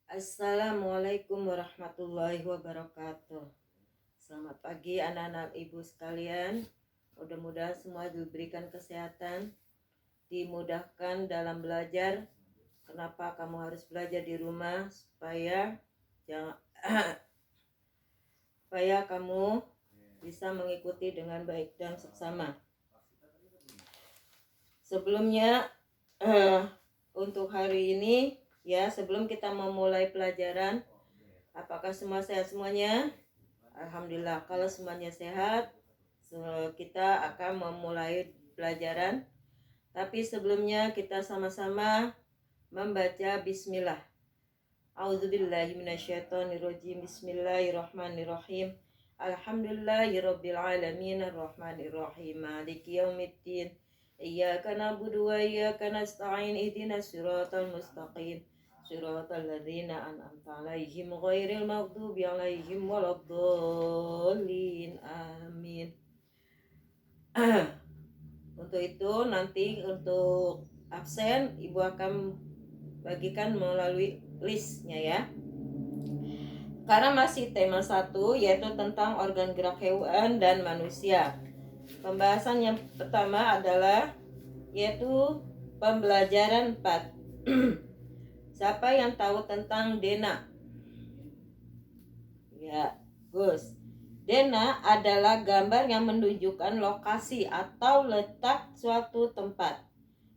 Assalamualaikum warahmatullahi wabarakatuh. Selamat pagi anak-anak ibu sekalian. Mudah-mudahan semua diberikan kesehatan, dimudahkan dalam belajar. Kenapa kamu harus belajar di rumah? Supaya kamu bisa mengikuti dengan baik dan seksama. Sebelumnya untuk hari ini ya, sebelum kita memulai pelajaran, apakah semua sehat semuanya? Alhamdulillah, kalau semuanya sehat, kita akan memulai pelajaran. Tapi sebelumnya kita sama-sama membaca bismillah. A'udzubillahi minasyaitonirrajim. Bismillahirrahmanirrahim. Alhamdulillahirabbil alamin arrahmanirrahim maliki yaumiddin. Iyyaka na'budu wa iyyaka nasta'in ihdinas siratal mustaqim. Siratal ladzina an'amta 'alaihim ghairil maghdubi 'alaihim waladdallin. Amin. Untuk itu nanti untuk absen Ibu akan bagikan melalui listnya ya. Karena masih tema 1 yaitu tentang organ gerak hewan dan manusia. Pembahasan yang pertama adalah yaitu pembelajaran 4. Siapa yang tahu tentang Dena? Ya, Gus. Dena adalah gambar yang menunjukkan lokasi atau letak suatu tempat.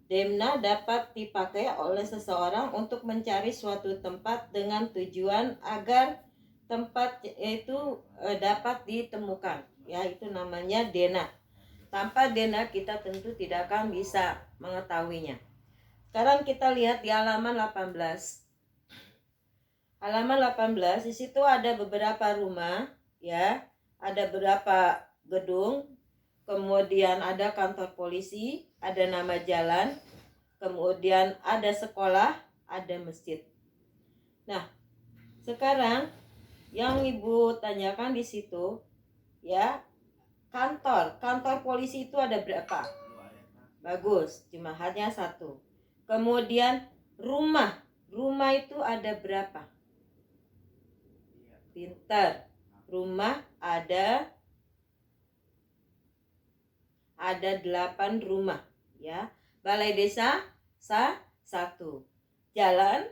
Dena dapat dipakai oleh seseorang untuk mencari suatu tempat dengan tujuan agar tempat itu dapat ditemukan. Ya, itu namanya Dena. Tanpa Dena kita tentu tidak akan bisa mengetahuinya. Sekarang kita lihat di halaman 18. Halaman 18 di situ ada beberapa rumah, ya. Ada beberapa gedung, kemudian ada kantor polisi, ada nama jalan, kemudian ada sekolah, ada masjid. Nah, sekarang yang Ibu tanyakan di situ, ya, kantor polisi itu ada berapa? Bagus, cuma hanya 1. Kemudian rumah itu ada berapa? Pintar. Rumah ada 8 rumah ya. Balai desa 1. Jalan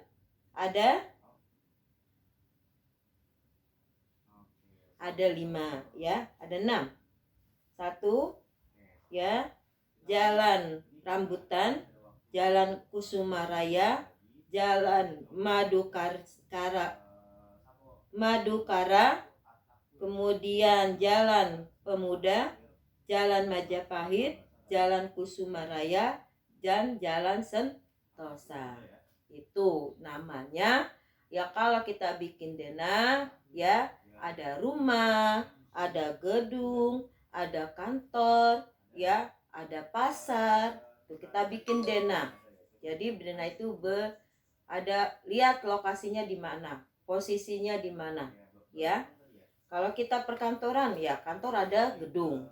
ada 5 ya, ada 6. 1 ya, Jalan Rambutan, Jalan Kusumaraya, Jalan Madukara, kemudian Jalan Pemuda, Jalan Majapahit, Jalan Kusumaraya, dan Jalan Sentosa. Itu namanya ya. Kalau kita bikin Dena ya, ada rumah, ada gedung, ada kantor ya, ada pasar. Tuh kita bikin Dena. Jadi Dena itu ada, lihat lokasinya di mana, posisinya di mana ya. Kalau kita perkantoran ya, kantor ada gedung.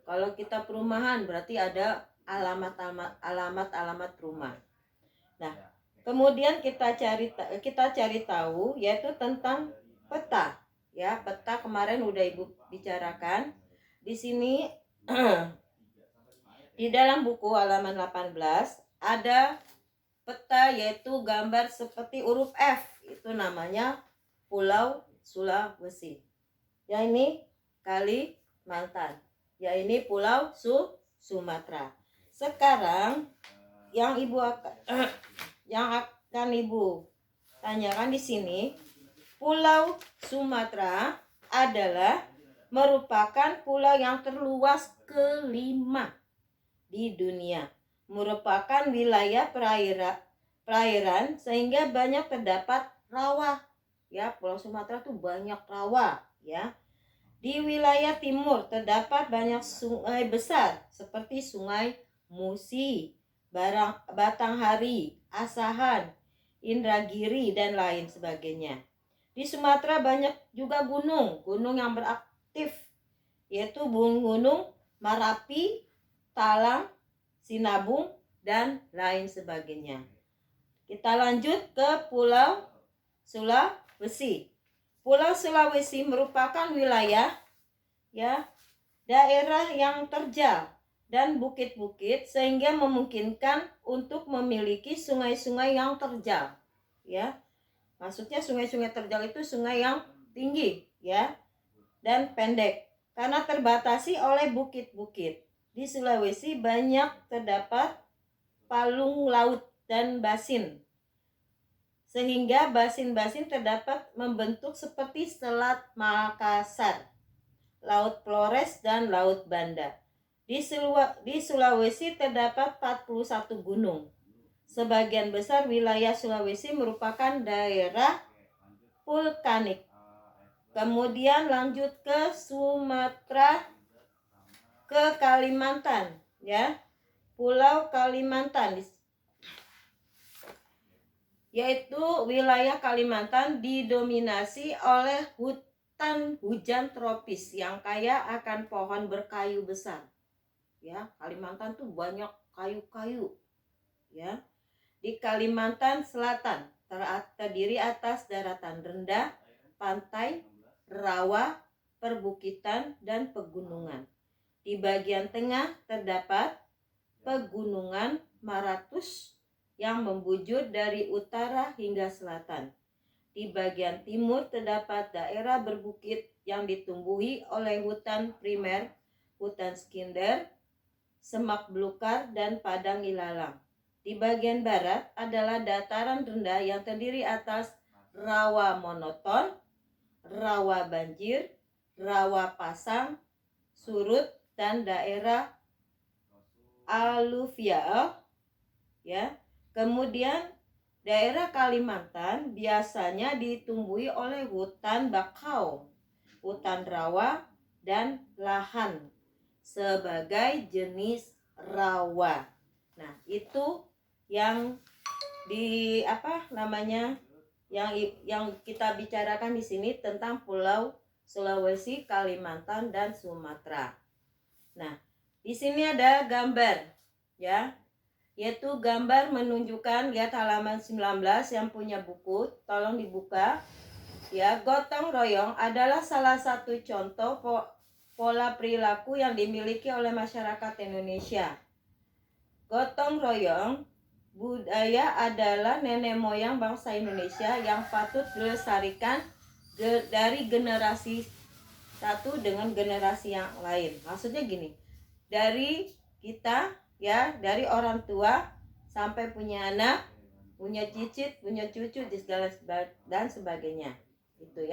Kalau kita perumahan berarti ada alamat rumah. Nah, kemudian kita cari tahu yaitu tentang peta ya. Peta kemarin udah Ibu bicarakan. Di sini di dalam buku halaman 18 ada peta yaitu gambar seperti huruf F. Itu namanya Pulau Sulawesi. Ya, ini Kalimantan. Ya, ini Pulau Sumatera. Sekarang yang akan Ibu tanyakan di sini, Pulau Sumatera adalah merupakan pulau yang terluas kelima di dunia. Merupakan wilayah perairan sehingga banyak terdapat rawa. Ya, Pulau Sumatera tuh banyak rawa ya. Di wilayah timur terdapat banyak sungai besar seperti Sungai Musi, Batanghari, Asahan, Indragiri, dan lain sebagainya. Di Sumatera banyak juga gunung yang beraktif, yaitu Gunung Marapi, Talang, Sinabung, dan lain sebagainya. Kita lanjut ke Pulau Sulawesi. Pulau Sulawesi merupakan wilayah daerah yang terjal dan bukit-bukit sehingga memungkinkan untuk memiliki sungai-sungai yang terjal. Maksudnya sungai-sungai terjal itu sungai yang tinggi dan pendek karena terbatasi oleh bukit-bukit. Di Sulawesi banyak terdapat palung laut dan basin, sehingga basin-basin terdapat membentuk seperti Selat Makassar, Laut Flores, dan Laut Banda. Di Sulawesi terdapat 41 gunung. Sebagian besar wilayah Sulawesi merupakan daerah vulkanik. Kemudian lanjut ke Sumatera, ke Kalimantan, Pulau Kalimantan, yaitu wilayah Kalimantan didominasi oleh hutan hujan tropis yang kaya akan pohon berkayu besar. Kalimantan tuh banyak kayu-kayu. Di Kalimantan Selatan terdiri atas daratan rendah, pantai, rawa, perbukitan, dan pegunungan. Di bagian tengah terdapat pegunungan Maratus yang membujur dari utara hingga selatan. Di bagian timur terdapat daerah berbukit yang ditumbuhi oleh hutan primer, hutan sekunder, semak belukar, dan padang ilalang. Di bagian barat adalah dataran rendah yang terdiri atas rawa monoton, rawa banjir, rawa pasang, surut, dan daerah aluvial. Kemudian daerah Kalimantan biasanya ditumbuhi oleh hutan bakau, hutan rawa, dan lahan sebagai jenis rawa. Nah, itu yang yang kita bicarakan di sini tentang Pulau Sulawesi, Kalimantan, dan Sumatera. Nah, di sini ada gambar, yaitu gambar menunjukkan, lihat halaman 19 yang punya buku, tolong dibuka. Gotong royong adalah salah satu contoh pola perilaku yang dimiliki oleh masyarakat Indonesia. Gotong royong budaya adalah nenek moyang bangsa Indonesia yang patut dilestarikan dari generasi satu dengan generasi yang lain. Maksudnya gini, dari kita dari orang tua sampai punya anak, punya cicit, punya cucu, dan sebagainya. Itu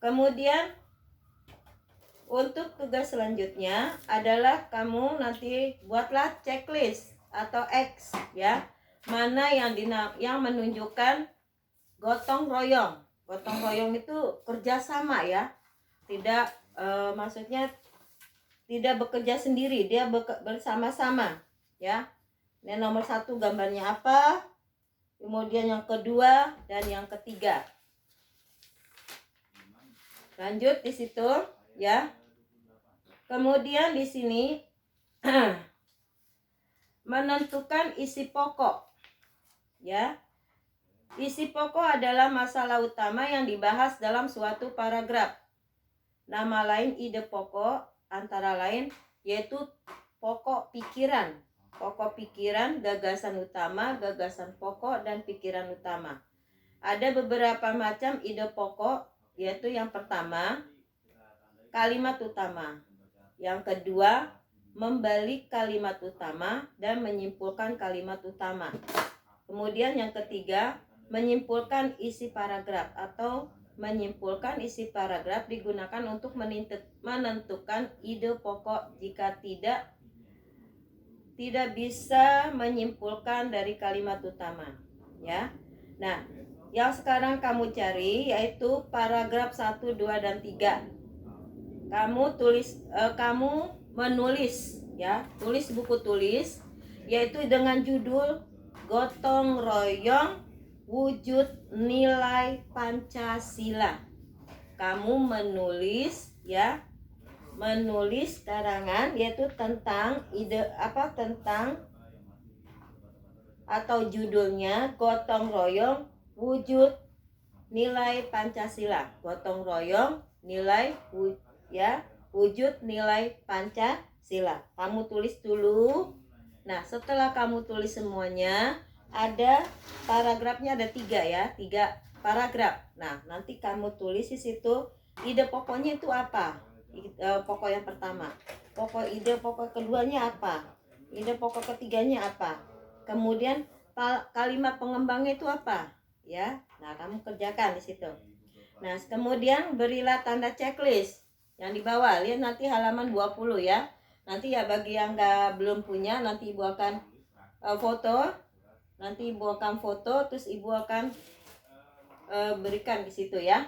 Kemudian untuk tugas selanjutnya adalah kamu nanti buatlah checklist atau X mana yang menunjukkan gotong royong. Gotong royong itu kerjasama tidak maksudnya tidak bekerja sendiri, dia bersama-sama Ini nomor 1 gambarnya apa, kemudian yang kedua dan yang ketiga. Lanjut di situ Kemudian di sini menentukan isi pokok. Isi pokok adalah masalah utama yang dibahas dalam suatu paragraf. Nama lain ide pokok antara lain yaitu pokok pikiran, gagasan utama, gagasan pokok, dan pikiran utama. Ada beberapa macam ide pokok, yaitu yang pertama, kalimat utama. Yang kedua, membalik kalimat utama dan menyimpulkan kalimat utama. Kemudian yang ketiga, menyimpulkan isi paragraf atau menyimpulkan isi paragraf digunakan untuk menentukan ide pokok jika tidak bisa menyimpulkan dari kalimat utama. Nah, yang sekarang kamu cari yaitu paragraf 1, 2, dan 3. Kamu menulis tulis buku tulis yaitu dengan judul Gotong Royong Wujud Nilai Pancasila. Kamu menulis karangan yaitu tentang atau judulnya Gotong Royong Wujud nilai Pancasila. Gotong royong nilai wujud nilai Pancasila. Kamu tulis dulu. Nah, setelah kamu tulis semuanya, ada paragrafnya, ada 3 ya, 3 paragraf. Nah, nanti kamu tulis di situ ide pokoknya itu apa. Pokok yang pertama, ide pokok keduanya apa, ide pokok ketiganya apa, kemudian kalimat pengembangnya itu apa ya. Nah, kamu kerjakan di situ. Nah, kemudian berilah tanda checklist yang di bawah. Lihat nanti halaman 20 ya. Nanti ya bagi yang belum punya, nanti ibu akan foto. Nanti ibu akan foto, terus ibu akan berikan di situ ya.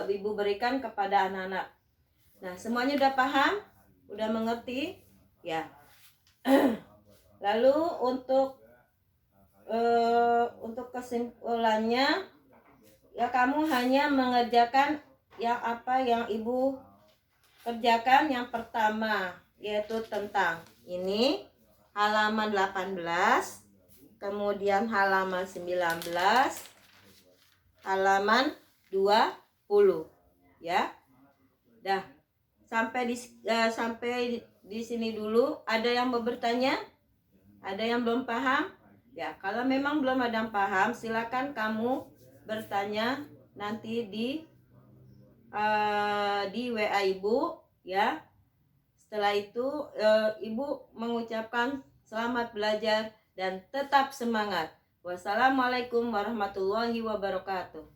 Ibu berikan kepada anak-anak. Nah, semuanya udah paham? Udah mengerti? Ya. Lalu untuk kesimpulannya, ya kamu hanya mengerjakan yang apa yang ibu kerjakan. Yang pertama yaitu tentang ini halaman 18, kemudian halaman 19, halaman 20 ya. Dah, sampai di sini dulu. Ada yang mau bertanya? Ada yang belum paham? Ya, kalau memang belum ada yang paham, silakan kamu bertanya nanti di WA ibu ya. Setelah itu ibu mengucapkan selamat belajar dan tetap semangat. Wassalamualaikum warahmatullahi wabarakatuh.